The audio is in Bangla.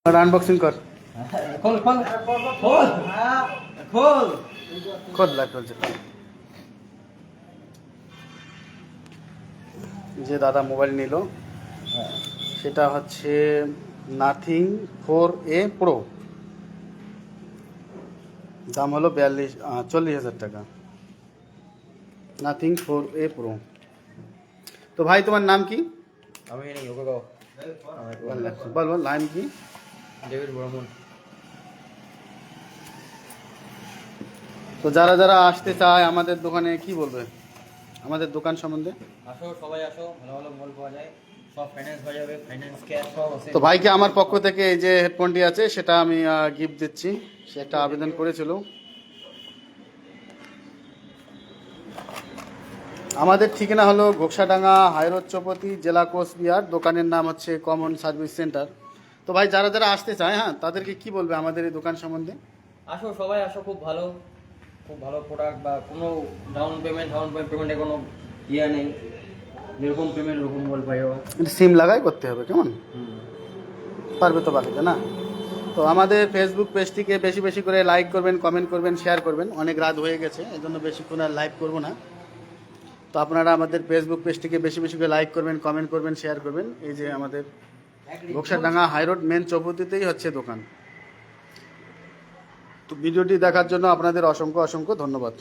अनबॉक्सिंग कर खोल खोल खोल खोल खोल लाइट চলছে যে দাদা মোবাইল নিল সেটা হচ্ছে নাথিং 4A প্রো দাম হলো 40,000 টাকা নাথিং 4A প্রো তো ভাই তোমার নাম কি আমি নেই ওকে গাও বল বল নাম কি ডেভিড বর্মন তো যারা যারা আসতে চায় আমাদের দোকানে কি বলবে আমাদের দোকান সম্বন্ধে আসো সবাই আসো ভালো ভালো মোবাইল পাওয়া যায় সব ফাইন্যান্স হয়ে যাবে ফাইন্যান্স ক্যাশ সব আছে তো ভাইকে আমার পক্ষ থেকে এই যে হেডফোনটি আছে সেটা আমি গিফট দিচ্ছি সে একটা আবেদন করেছিল আমাদের ঠিকানা হলো ঘোকসাডাঙ্গা হাইরোড চৌপতি জেলা কোচবিহার দোকানের নাম হচ্ছে কমন সার্ভিস সেন্টার তো ভাই যারা যারা আসতে চায় হ্যাঁ তাদেরকে কি বলবে আমাদের এই দোকান সম্বন্ধে আসো সবাই আসো খুব ভালো প্রোডাক্ট বা কোনো ডাউন পেমেন্টে কোনো ইয়ে নেই যেরকম পেমেন্ট ওরকম মোবাইল পাইও সিম লাগাই করতে হবে কেমন পারবে তো বাকিতে না তো আমাদের ফেসবুক পেজটিকে বেশি বেশি করে লাইক করবেন কমেন্ট করবেন শেয়ার করবেন অনেক রাত হয়ে গেছে এই জন্য বেশিক্ষণ আর লাইভ করবো না তো আপনারা আমাদের ফেসবুক পেজটিকে বেশি বেশি করে লাইক করবেন কমেন্ট করবেন শেয়ার করবেন এই যে আমাদের ঘোকসাডাঙ্গা হাইরোড মেন চৌপতিতেই হচ্ছে দোকান তো ভিডিওটি দেখার জন্য আপনাদের অসংখ্য অসংখ্য ধন্যবাদ।